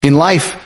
In life,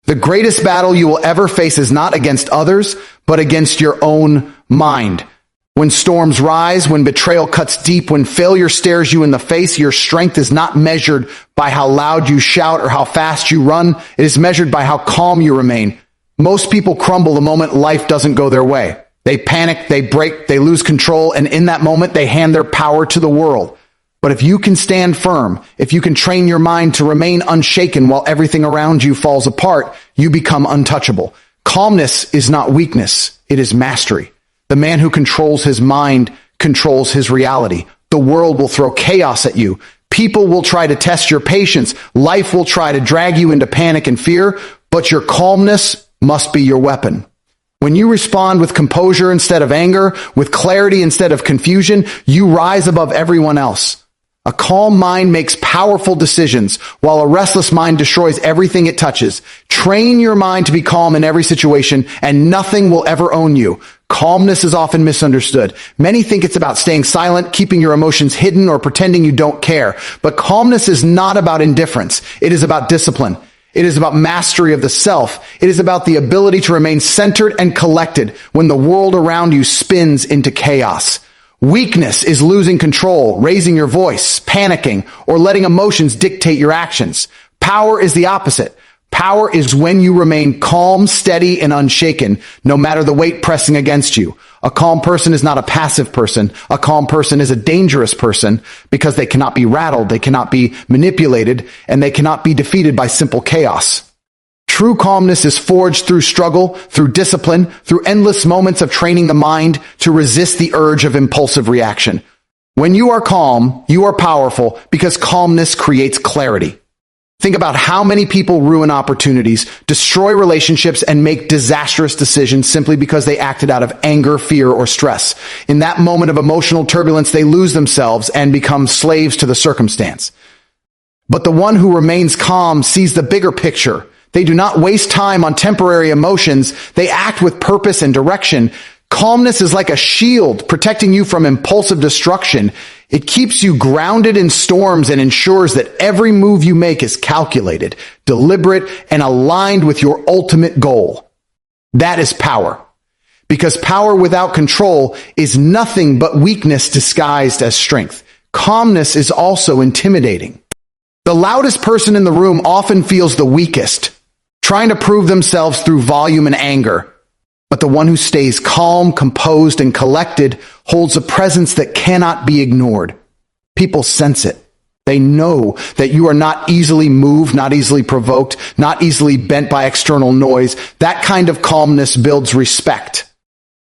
the greatest battle you will ever face is not against others, but against your own mind. When storms rise, when betrayal cuts deep, when failure stares you in the face, your strength is not measured by how loud you shout or how fast you run. It is measured by how calm you remain. Most people crumble the moment life doesn't go their way. They panic, they break, they lose control, and in that moment, they hand their power to the world. But if you can stand firm, if you can train your mind to remain unshaken while everything around you falls apart, you become untouchable. Calmness is not weakness, it is mastery. The man who controls his mind controls his reality. The world will throw chaos at you. People will try to test your patience. Life will try to drag you into panic and fear, but your calmness must be your weapon. When you respond with composure instead of anger, with clarity instead of confusion, you rise above everyone else. A calm mind makes powerful decisions, while a restless mind destroys everything it touches. Train your mind to be calm in every situation, and nothing will ever own you. Calmness is often misunderstood. Many think it's about staying silent, keeping your emotions hidden, or pretending you don't care. But calmness is not about indifference. It is about discipline. It is about mastery of the self. It is about the ability to remain centered and collected when the world around you spins into chaos. Weakness is losing control, raising your voice, panicking, or letting emotions dictate your actions. Power is the opposite. Power is when you remain calm, steady, and unshaken, no matter the weight pressing against you. A calm person is not a passive person. A calm person is a dangerous person because they cannot be rattled, they cannot be manipulated, and they cannot be defeated by simple chaos. True calmness is forged through struggle, through discipline, through endless moments of training the mind to resist the urge of impulsive reaction. When you are calm, you are powerful because calmness creates clarity. Think about how many people ruin opportunities, destroy relationships, and make disastrous decisions simply because they acted out of anger, fear, or stress. In that moment of emotional turbulence, they lose themselves and become slaves to the circumstance. But the one who remains calm sees the bigger picture. They do not waste time on temporary emotions. They act with purpose and direction. Calmness is like a shield protecting you from impulsive destruction. It keeps you grounded in storms and ensures that every move you make is calculated, deliberate, and aligned with your ultimate goal. That is power. Because power without control is nothing but weakness disguised as strength. Calmness is also intimidating. The loudest person in the room often feels the weakest, trying to prove themselves through volume and anger. But the one who stays calm, composed, and collected holds a presence that cannot be ignored. People sense it. They know that you are not easily moved, not easily provoked, not easily bent by external noise. That kind of calmness builds respect.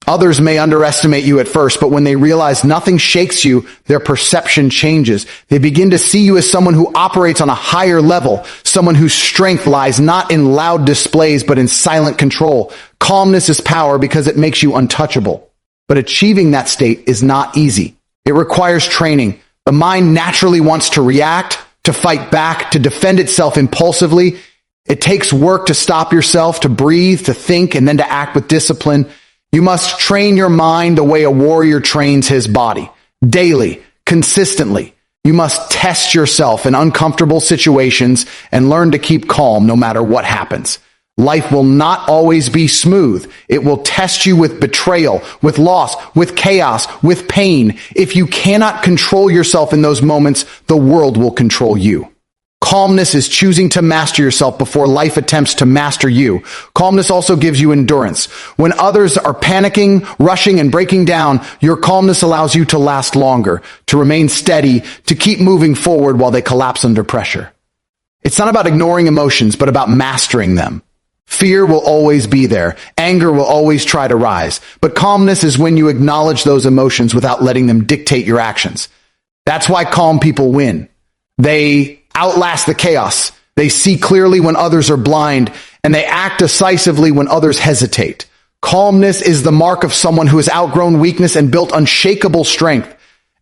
Others may underestimate you at first, but when they realize nothing shakes you, their perception changes. They begin to see you as someone who operates on a higher level, someone whose strength lies not in loud displays, but in silent control. Calmness is power because it makes you untouchable. But achieving that state is not easy. It requires training. The mind naturally wants to react, to fight back, to defend itself impulsively. It takes work to stop yourself, to breathe, to think, and then to act with discipline. You must train your mind the way a warrior trains his body. Daily, consistently. You must test yourself in uncomfortable situations and learn to keep calm no matter what happens. Life will not always be smooth. It will test you with betrayal, with loss, with chaos, with pain. If you cannot control yourself in those moments, the world will control you. Calmness is choosing to master yourself before life attempts to master you. Calmness also gives you endurance. When others are panicking, rushing, and breaking down, your calmness allows you to last longer, to remain steady, to keep moving forward while they collapse under pressure. It's not about ignoring emotions, but about mastering them. Fear will always be there. Anger will always try to rise. But calmness is when you acknowledge those emotions without letting them dictate your actions. That's why calm people win. They outlast the chaos. They see clearly when others are blind, and they act decisively when others hesitate. Calmness is the mark of someone who has outgrown weakness and built unshakable strength.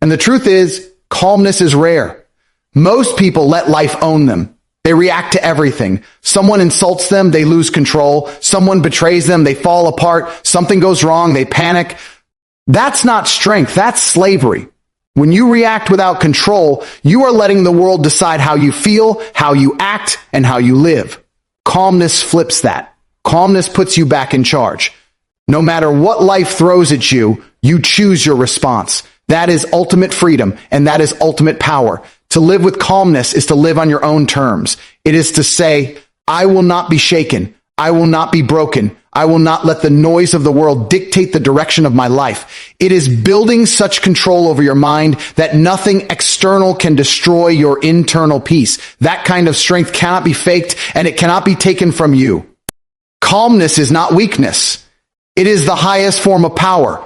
And the truth is, calmness is rare. Most people let life own them. They react to everything. Someone insults them, they lose control. Someone betrays them, they fall apart. Something goes wrong, they panic. That's not strength, that's slavery. When you react without control, you are letting the world decide how you feel, how you act, and how you live. Calmness flips that. Calmness puts you back in charge. No matter what life throws at you, you choose your response. That is ultimate freedom, and that is ultimate power. To live with calmness is to live on your own terms. It is to say, I will not be shaken. I will not be broken. I will not let the noise of the world dictate the direction of my life. It is building such control over your mind that nothing external can destroy your internal peace. That kind of strength cannot be faked, and it cannot be taken from you. Calmness is not weakness. It is the highest form of power.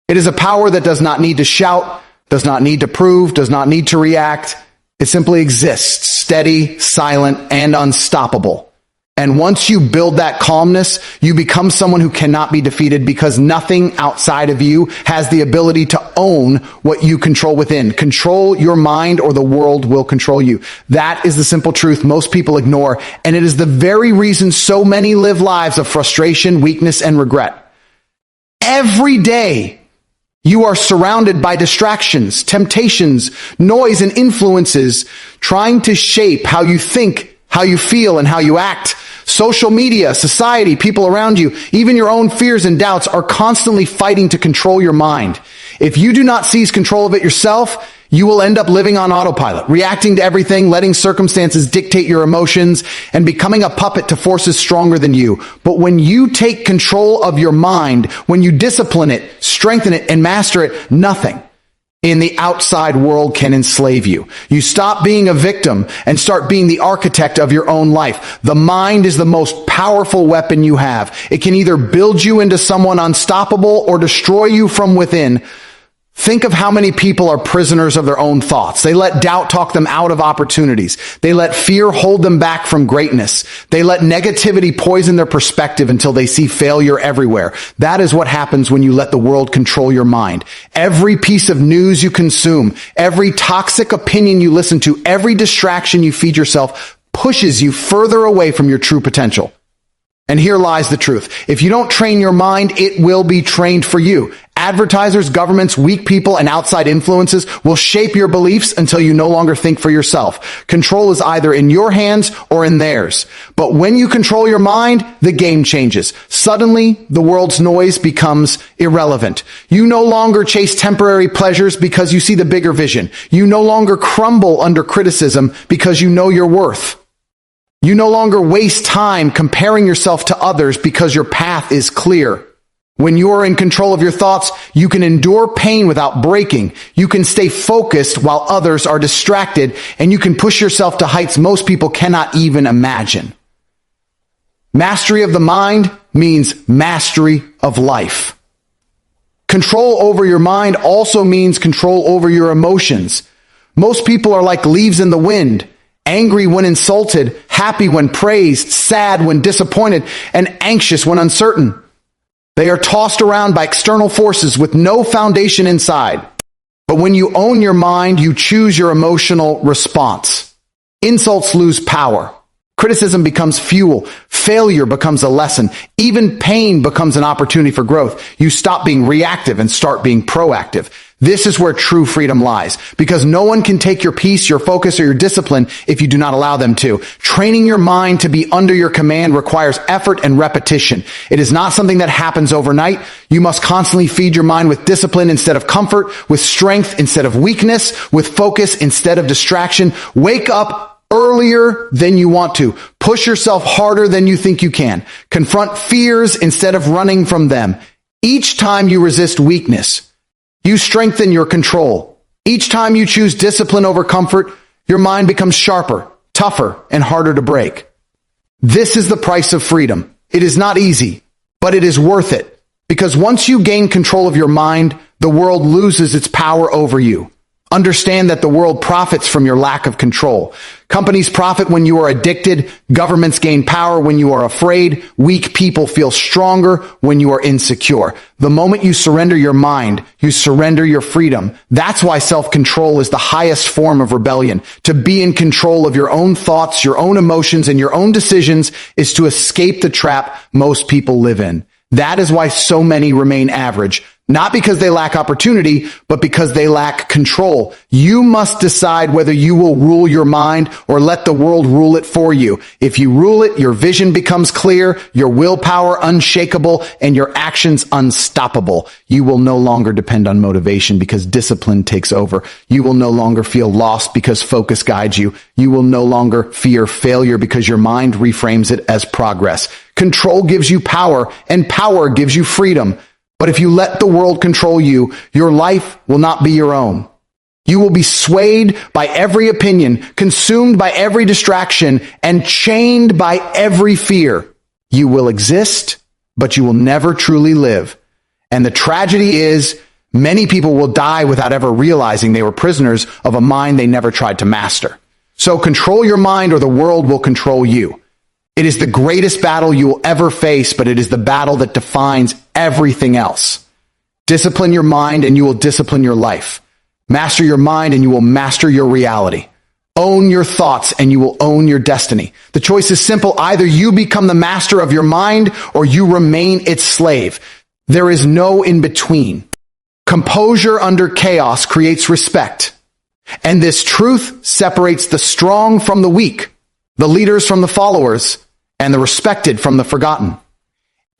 It is a power that does not need to shout, does not need to prove, does not need to react. It simply exists, steady, silent, and unstoppable. And once you build that calmness, you become someone who cannot be defeated because nothing outside of you has the ability to own what you control within. Control your mind or the world will control you. That is the simple truth most people ignore, and it is the very reason so many live lives of frustration, weakness, and regret. Every day, you are surrounded by distractions, temptations, noise, and influences trying to shape how you think, how you feel, and how you act. Social media, society, people around you, even your own fears and doubts are constantly fighting to control your mind. If you do not seize control of it yourself, you will end up living on autopilot, reacting to everything, letting circumstances dictate your emotions, and becoming a puppet to forces stronger than you. But when you take control of your mind, when you discipline it, strengthen it, and master it, nothing in the outside world can enslave you. You stop being a victim and start being the architect of your own life. The mind is the most powerful weapon you have. It can either build you into someone unstoppable or destroy you from within. Think of how many people are prisoners of their own thoughts. They let doubt talk them out of opportunities. They let fear hold them back from greatness. They let negativity poison their perspective until they see failure everywhere. That is what happens when you let the world control your mind. Every piece of news you consume, every toxic opinion you listen to, every distraction you feed yourself pushes you further away from your true potential. And here lies the truth. If you don't train your mind, it will be trained for you. Advertisers, governments, weak people, and outside influences will shape your beliefs until you no longer think for yourself. Control is either in your hands or in theirs. But when you control your mind, the game changes. Suddenly, the world's noise becomes irrelevant. You no longer chase temporary pleasures because you see the bigger vision. You no longer crumble under criticism because you know your worth. You no longer waste time comparing yourself to others because your path is clear. When you are in control of your thoughts, you can endure pain without breaking. You can stay focused while others are distracted, and you can push yourself to heights most people cannot even imagine. Mastery of the mind means mastery of life. Control over your mind also means control over your emotions. Most people are like leaves in the wind. Angry when insulted, happy when praised, sad when disappointed, and anxious when uncertain. They are tossed around by external forces with no foundation inside. But when you own your mind, you choose your emotional response. Insults lose power. Criticism becomes fuel. Failure becomes a lesson. Even pain becomes an opportunity for growth. You stop being reactive and start being proactive. This is where true freedom lies, because no one can take your peace, your focus, or your discipline if you do not allow them to. Training your mind to be under your command requires effort and repetition. It is not something that happens overnight. You must constantly feed your mind with discipline instead of comfort, with strength instead of weakness, with focus instead of distraction. Wake up earlier than you want to. Push yourself harder than you think you can. Confront fears instead of running from them. Each time you resist weakness, you strengthen your control. Each time you choose discipline over comfort, your mind becomes sharper, tougher, and harder to break. This is the price of freedom. It is not easy, but it is worth it. Because once you gain control of your mind, the world loses its power over you. Understand that the world profits from your lack of control. Companies profit when you are addicted. Governments gain power when you are afraid. Weak people feel stronger when you are insecure. The moment you surrender your mind, you surrender your freedom. That's why self-control is the highest form of rebellion. To be in control of your own thoughts, your own emotions, and your own decisions is to escape the trap most people live in. That is why so many remain average. Not because they lack opportunity, but because they lack control. You must decide whether you will rule your mind or let the world rule it for you. If you rule it, your vision becomes clear, your willpower unshakable, and your actions unstoppable. You will no longer depend on motivation because discipline takes over. You will no longer feel lost because focus guides you. You will no longer fear failure because your mind reframes it as progress. Control gives you power, and power gives you freedom. But if you let the world control you, your life will not be your own. You will be swayed by every opinion, consumed by every distraction, and chained by every fear. You will exist, but you will never truly live. And the tragedy is, many people will die without ever realizing they were prisoners of a mind they never tried to master. So control your mind or the world will control you. It is the greatest battle you will ever face, but it is the battle that defines everything else. Discipline your mind and you will discipline your life. Master your mind and you will master your reality. Own your thoughts and you will own your destiny. The choice is simple. Either you become the master of your mind or you remain its slave. There is no in between. Composure under chaos creates respect. And this truth separates the strong from the weak, the leaders from the followers, and the respected from the forgotten.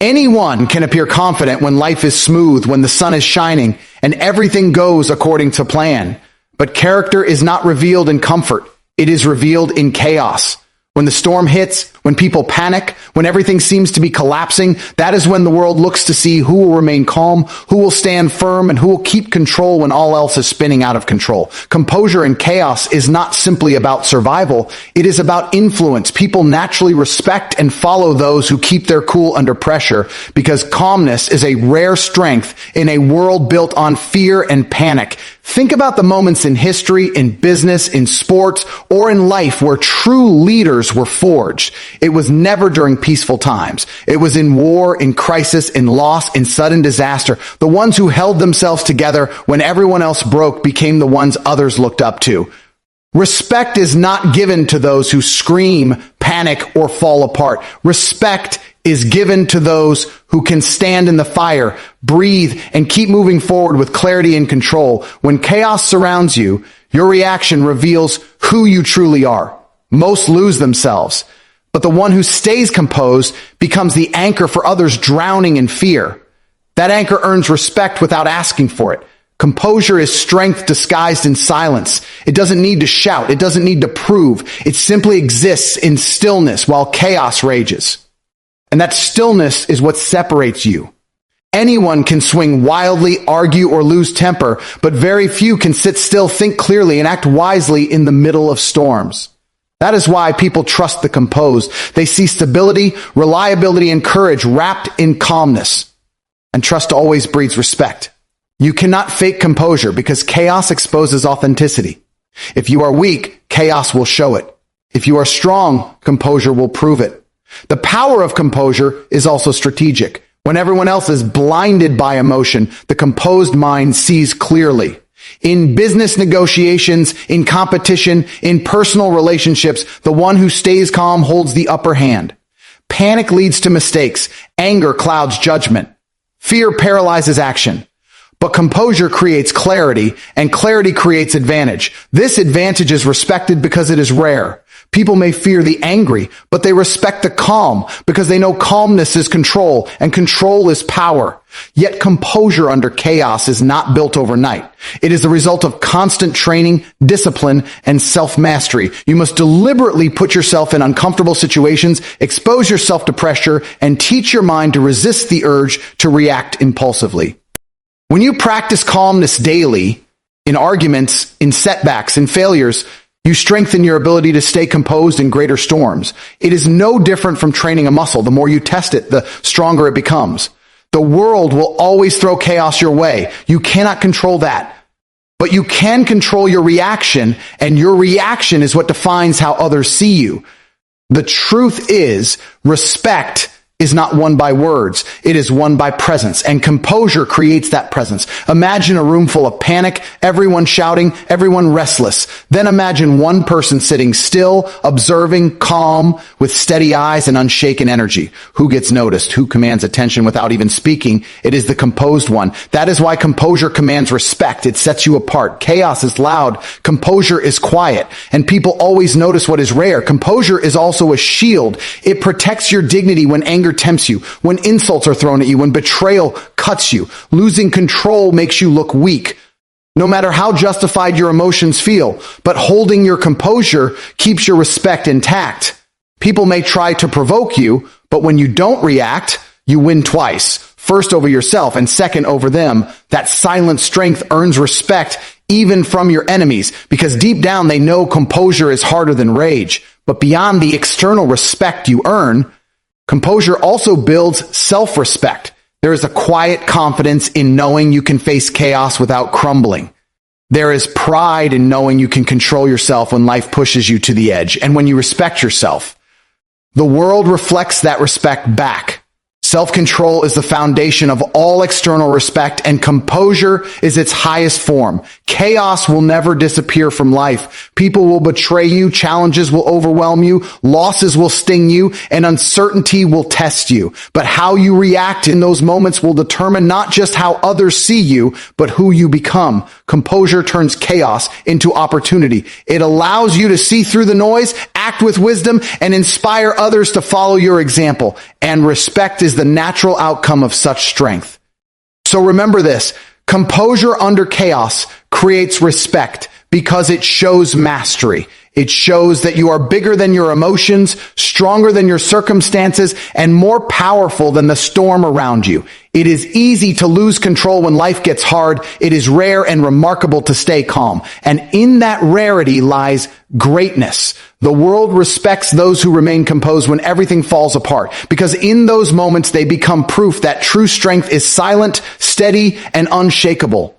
Anyone can appear confident when life is smooth, when the sun is shining, and everything goes according to plan. But character is not revealed in comfort. It is revealed in chaos. When the storm hits, when people panic, when everything seems to be collapsing, that is when the world looks to see who will remain calm, who will stand firm, and who will keep control when all else is spinning out of control. Composure in chaos is not simply about survival. It is about influence. People naturally respect and follow those who keep their cool under pressure because calmness is a rare strength in a world built on fear and panic. Think about the moments in history, in business, in sports, or in life where true leaders were forged. It was never during peaceful times. It was in war, in crisis, in loss, in sudden disaster. The ones who held themselves together when everyone else broke became the ones others looked up to. Respect is not given to those who scream, panic, or fall apart. Respect is given to those who can stand in the fire, breathe, and keep moving forward with clarity and control. When chaos surrounds you, your reaction reveals who you truly are. Most lose themselves, but the one who stays composed becomes the anchor for others drowning in fear. That anchor earns respect without asking for it. Composure is strength disguised in silence. It doesn't need to shout. It doesn't need to prove. It simply exists in stillness while chaos rages. And that stillness is what separates you. Anyone can swing wildly, argue, or lose temper, but very few can sit still, think clearly, and act wisely in the middle of storms. That is why people trust the composed. They see stability, reliability, and courage wrapped in calmness. And trust always breeds respect. You cannot fake composure because chaos exposes authenticity. If you are weak, chaos will show it. If you are strong, composure will prove it. The power of composure is also strategic. When everyone else is blinded by emotion, the composed mind sees clearly. In business negotiations, in competition, in personal relationships, the one who stays calm holds the upper hand. Panic leads to mistakes. Anger clouds judgment. Fear paralyzes action. But composure creates clarity, and clarity creates advantage. This advantage is respected because it is rare. People may fear the angry, but they respect the calm because they know calmness is control and control is power. Yet composure under chaos is not built overnight. It is the result of constant training, discipline, and self-mastery. You must deliberately put yourself in uncomfortable situations, expose yourself to pressure, and teach your mind to resist the urge to react impulsively. When you practice calmness daily, in arguments, in setbacks, in failures, you strengthen your ability to stay composed in greater storms. It is no different from training a muscle. The more you test it, the stronger it becomes. The world will always throw chaos your way. You cannot control that. But you can control your reaction, and your reaction is what defines how others see you. The truth is, respect is not won by words. It is won by presence, and composure creates that presence. Imagine a room full of panic, everyone shouting, everyone restless. Then imagine one person sitting still, observing, calm, with steady eyes and unshaken energy. Who gets noticed? Who commands attention without even speaking? It is the composed one. That is why composure commands respect. It sets you apart. Chaos is loud. Composure is quiet. And people always notice what is rare. Composure is also a shield. It protects your dignity when anger tempts you, when insults are thrown at you, when betrayal cuts you. Losing control makes you look weak, no matter how justified your emotions feel. But holding your composure keeps your respect intact. People may try to provoke you, but when you don't react, you win twice. First over yourself and second over them. That silent strength earns respect even from your enemies, because deep down they know composure is harder than rage. But beyond the external respect you earn, composure also builds self-respect. There is a quiet confidence in knowing you can face chaos without crumbling. There is pride in knowing you can control yourself when life pushes you to the edge. And when you respect yourself, the world reflects that respect back. Self-control is the foundation of all external respect, and composure is its highest form. Chaos will never disappear from life. People will betray you, challenges will overwhelm you, losses will sting you, and uncertainty will test you. But how you react in those moments will determine not just how others see you, but who you become. Composure turns chaos into opportunity. It allows you to see through the noise, act with wisdom, and inspire others to follow your example. And respect is the natural outcome of such strength. So remember this: composure under chaos creates respect because it shows mastery. It shows that you are bigger than your emotions, stronger than your circumstances, and more powerful than the storm around you. It is easy to lose control when life gets hard. It is rare and remarkable to stay calm. And in that rarity lies greatness. The world respects those who remain composed when everything falls apart, because in those moments they become proof that true strength is silent, steady, and unshakable.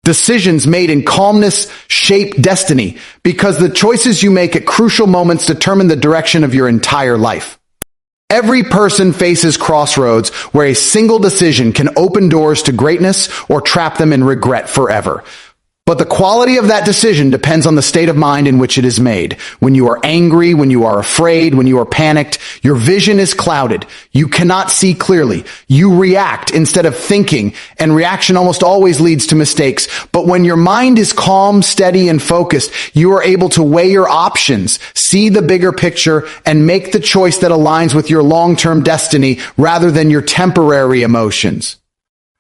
Decisions made in calmness shape destiny, because the choices you make at crucial moments determine the direction of your entire life. Every person faces crossroads where a single decision can open doors to greatness or trap them in regret forever. But the quality of that decision depends on the state of mind in which it is made. When you are angry, when you are afraid, when you are panicked, your vision is clouded. You cannot see clearly. You react instead of thinking, and reaction almost always leads to mistakes. But when your mind is calm, steady, and focused, you are able to weigh your options, see the bigger picture, and make the choice that aligns with your long-term destiny rather than your temporary emotions.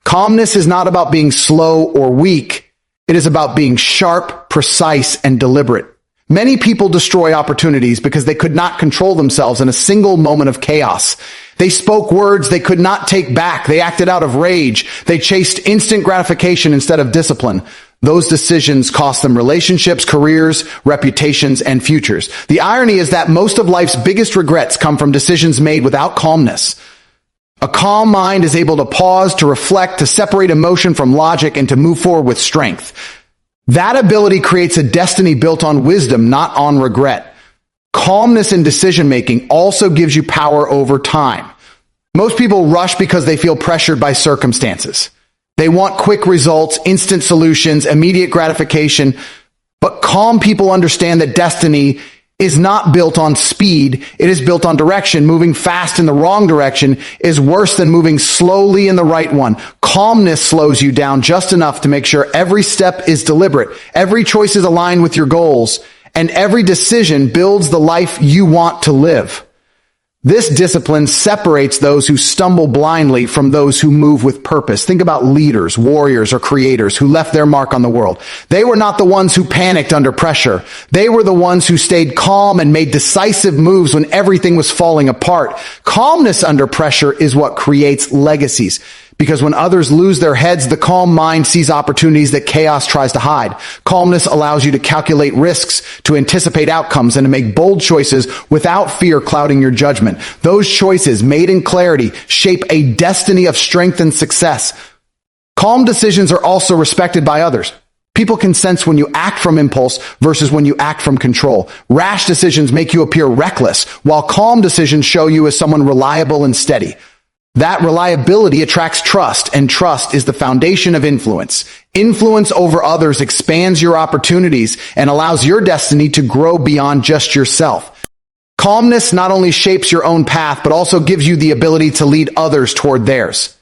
Calmness is not about being slow or weak. It is about being sharp, precise, and deliberate. Many people destroy opportunities because they could not control themselves in a single moment of chaos. They spoke words they could not take back. They acted out of rage. They chased instant gratification instead of discipline. Those decisions cost them relationships, careers, reputations, and futures. The irony is that most of life's biggest regrets come from decisions made without calmness. A calm mind is able to pause, to reflect, to separate emotion from logic, and to move forward with strength. That ability creates a destiny built on wisdom, not on regret. Calmness in decision-making also gives you power over time. Most people rush because they feel pressured by circumstances. They want quick results, instant solutions, immediate gratification. But calm people understand that destiny is not built on speed. It is built on direction. Moving fast in the wrong direction is worse than moving slowly in the right one. Calmness slows you down just enough to make sure every step is deliberate, every choice is aligned with your goals, and every decision builds the life you want to live. This discipline separates those who stumble blindly from those who move with purpose. Think about leaders, warriors, or creators who left their mark on the world. They were not the ones who panicked under pressure. They were the ones who stayed calm and made decisive moves when everything was falling apart. Calmness under pressure is what creates legacies. Because when others lose their heads, the calm mind sees opportunities that chaos tries to hide. Calmness allows you to calculate risks, to anticipate outcomes, and to make bold choices without fear clouding your judgment. Those choices, made in clarity, shape a destiny of strength and success. Calm decisions are also respected by others. People can sense when you act from impulse versus when you act from control. Rash decisions make you appear reckless, while calm decisions show you as someone reliable and steady. That reliability attracts trust, and trust is the foundation of influence. Influence over others expands your opportunities and allows your destiny to grow beyond just yourself. Calmness not only shapes your own path, but also gives you the ability to lead others toward theirs.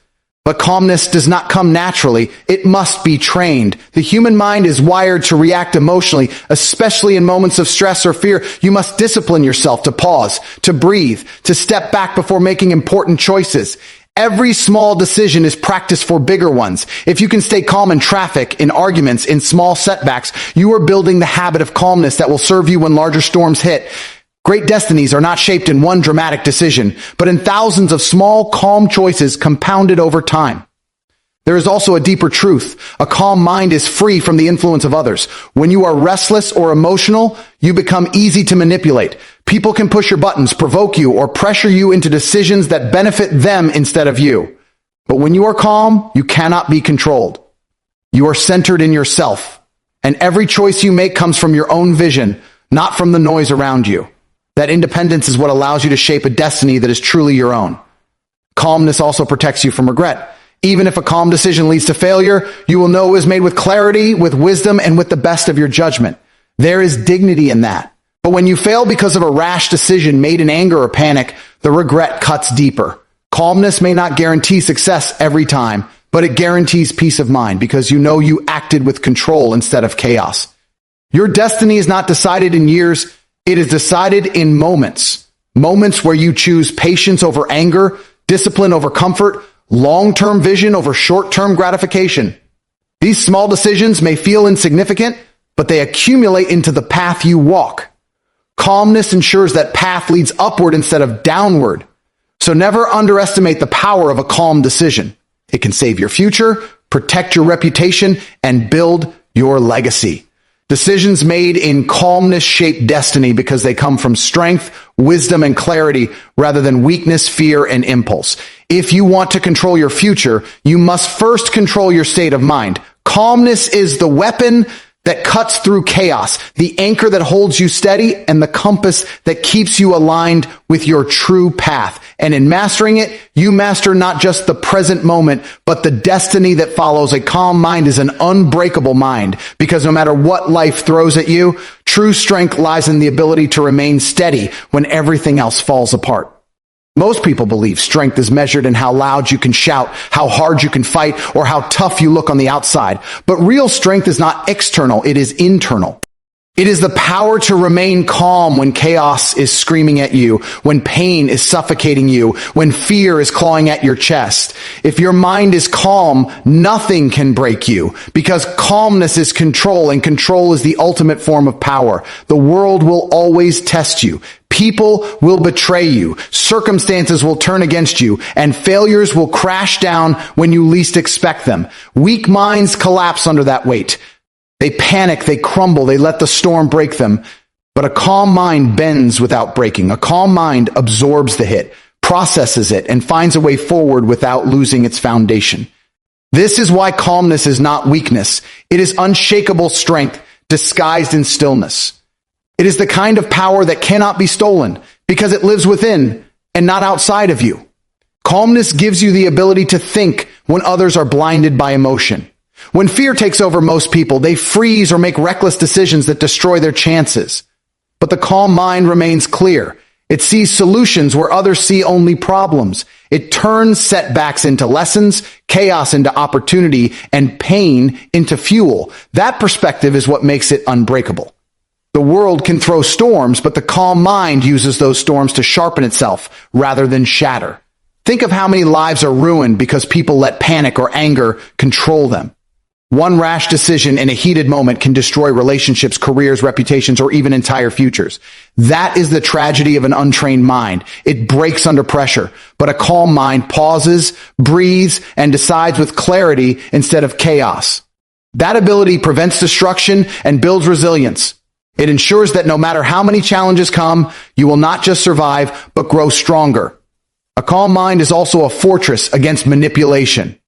But calmness does not come naturally. It must be trained. The human mind is wired to react emotionally, especially in moments of stress or fear. You must discipline yourself to pause, to breathe, to step back before making important choices. Every small decision is practice for bigger ones. If you can stay calm in traffic, in arguments, in small setbacks, you are building the habit of calmness that will serve you when larger storms hit. Great destinies are not shaped in one dramatic decision, but in thousands of small, calm choices compounded over time. There is also a deeper truth. A calm mind is free from the influence of others. When you are restless or emotional, you become easy to manipulate. People can push your buttons, provoke you, or pressure you into decisions that benefit them instead of you. But when you are calm, you cannot be controlled. You are centered in yourself, and every choice you make comes from your own vision, not from the noise around you. That independence is what allows you to shape a destiny that is truly your own. Calmness also protects you from regret. Even if a calm decision leads to failure, you will know it was made with clarity, with wisdom, and with the best of your judgment. There is dignity in that. But when you fail because of a rash decision made in anger or panic, the regret cuts deeper. Calmness may not guarantee success every time, but it guarantees peace of mind because you know you acted with control instead of chaos. Your destiny is not decided in years. It is decided in moments. Moments where you choose patience over anger, discipline over comfort, long-term vision over short-term gratification. These small decisions may feel insignificant, but they accumulate into the path you walk. Calmness ensures that path leads upward instead of downward. So never underestimate the power of a calm decision. It can save your future, protect your reputation, and build your legacy. Decisions made in calmness shape destiny because they come from strength, wisdom, and clarity rather than weakness, fear, and impulse. If you want to control your future, you must first control your state of mind. Calmness is the weapon that cuts through chaos, the anchor that holds you steady, and the compass that keeps you aligned with your true path. And in mastering it, you master not just the present moment, but the destiny that follows. A calm mind is an unbreakable mind, because no matter what life throws at you, true strength lies in the ability to remain steady when everything else falls apart. Most people believe strength is measured in how loud you can shout, how hard you can fight, or how tough you look on the outside. But real strength is not external, it is internal. It is the power to remain calm when chaos is screaming at you, when pain is suffocating you, when fear is clawing at your chest. If your mind is calm, nothing can break you, because calmness is control, and control is the ultimate form of power. The world will always test you. People will betray you, circumstances will turn against you, and failures will crash down when you least expect them. Weak minds collapse under that weight. They panic, they crumble, they let the storm break them. But a calm mind bends without breaking. A calm mind absorbs the hit, processes it, and finds a way forward without losing its foundation. This is why calmness is not weakness. It is unshakable strength disguised in stillness. It is the kind of power that cannot be stolen because it lives within and not outside of you. Calmness gives you the ability to think when others are blinded by emotion. When fear takes over most people, they freeze or make reckless decisions that destroy their chances. But the calm mind remains clear. It sees solutions where others see only problems. It turns setbacks into lessons, chaos into opportunity, and pain into fuel. That perspective is what makes it unbreakable. The world can throw storms, but the calm mind uses those storms to sharpen itself rather than shatter. Think of how many lives are ruined because people let panic or anger control them. One rash decision in a heated moment can destroy relationships, careers, reputations, or even entire futures. That is the tragedy of an untrained mind. It breaks under pressure, but a calm mind pauses, breathes, and decides with clarity instead of chaos. That ability prevents destruction and builds resilience. It ensures that no matter how many challenges come, you will not just survive, but grow stronger. A calm mind is also a fortress against manipulation.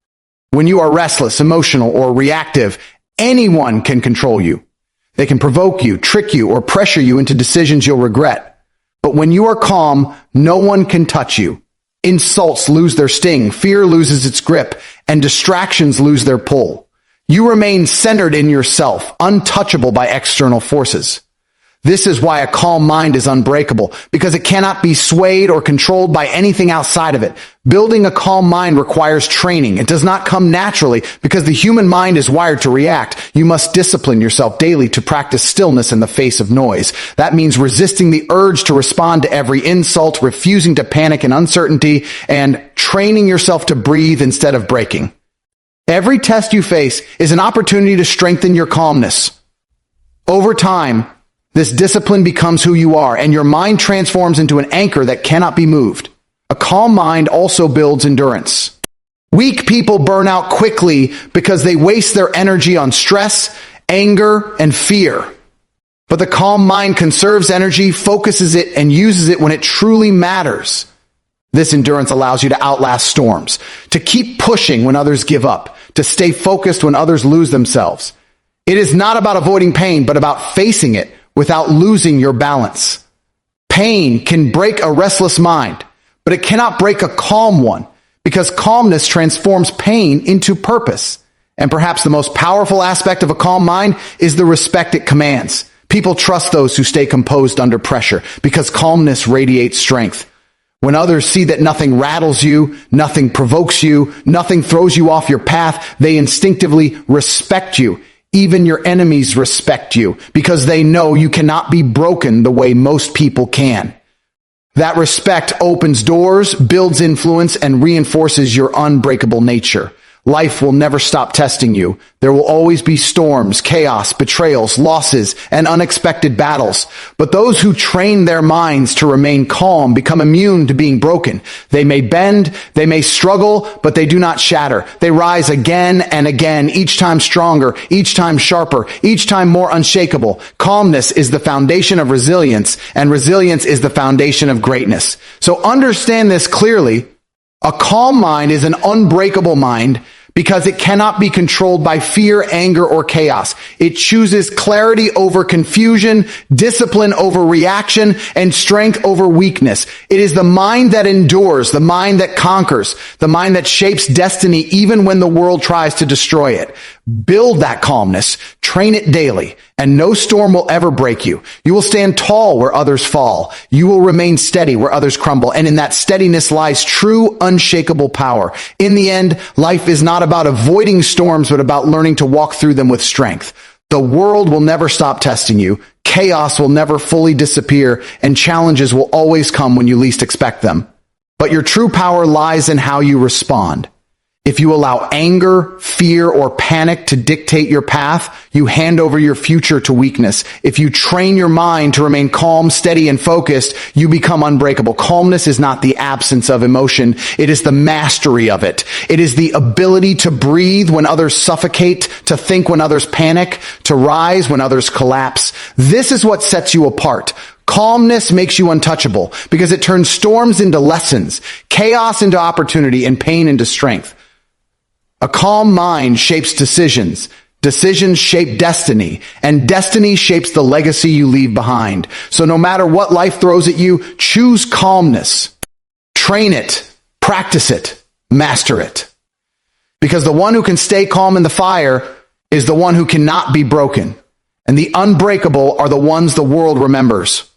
When you are restless, emotional, or reactive, Anyone can control you. They can provoke you, trick you, or pressure you into decisions you'll regret. But when you are calm, no one can touch you. Insults lose their sting, fear loses its grip, and distractions lose their pull. You remain centered in yourself, untouchable by external forces. This is why a calm mind is unbreakable, because it cannot be swayed or controlled by anything outside of it. Building a calm mind requires training. It does not come naturally because the human mind is wired to react. You must discipline yourself daily to practice stillness in the face of noise. That means resisting the urge to respond to every insult, refusing to panic in uncertainty, and training yourself to breathe instead of breaking. Every test you face is an opportunity to strengthen your calmness. Over time, this discipline becomes who you are, and your mind transforms into an anchor that cannot be moved. A calm mind also builds endurance. Weak people burn out quickly because they waste their energy on stress, anger, and fear. But the calm mind conserves energy, focuses it, and uses it when it truly matters. This endurance allows you to outlast storms, to keep pushing when others give up, to stay focused when others lose themselves. It is not about avoiding pain, but about facing it without losing your balance. Pain can break a restless mind, but it cannot break a calm one, because calmness transforms pain into purpose. And perhaps the most powerful aspect of a calm mind is the respect it commands. People trust those who stay composed under pressure, because calmness radiates strength. When others see that nothing rattles you, nothing provokes you, nothing throws you off your path, they instinctively respect you. Even your enemies respect you because they know you cannot be broken the way most people can. That respect opens doors, builds influence, and reinforces your unbreakable nature. Life will never stop testing you. There will always be storms, chaos, betrayals, losses, and unexpected battles. But those who train their minds to remain calm become immune to being broken. They may bend, they may struggle, but they do not shatter. They rise again and again, each time stronger, each time sharper, each time more unshakable. Calmness is the foundation of resilience, and resilience is the foundation of greatness. So understand this clearly. A calm mind is an unbreakable mind because it cannot be controlled by fear, anger, or chaos. It chooses clarity over confusion, discipline over reaction, and strength over weakness. It is the mind that endures, the mind that conquers, the mind that shapes destiny even when the world tries to destroy it. Build that calmness, train it daily, and no storm will ever break you. You will stand tall where others fall. You will remain steady where others crumble. And in that steadiness lies true, unshakable power. In the end, life is not about avoiding storms, but about learning to walk through them with strength. The world will never stop testing you. Chaos will never fully disappear, and challenges will always come when you least expect them. But your true power lies in how you respond. If you allow anger, fear, or panic to dictate your path, you hand over your future to weakness. If you train your mind to remain calm, steady, and focused, you become unbreakable. Calmness is not the absence of emotion. It is the mastery of it. It is the ability to breathe when others suffocate, to think when others panic, to rise when others collapse. This is what sets you apart. Calmness makes you untouchable because it turns storms into lessons, chaos into opportunity, and pain into strength. A calm mind shapes decisions. Decisions shape destiny, and destiny shapes the legacy you leave behind. So no matter what life throws at you, choose calmness. Train it, practice it, master it. Because the one who can stay calm in the fire is the one who cannot be broken. And the unbreakable are the ones the world remembers.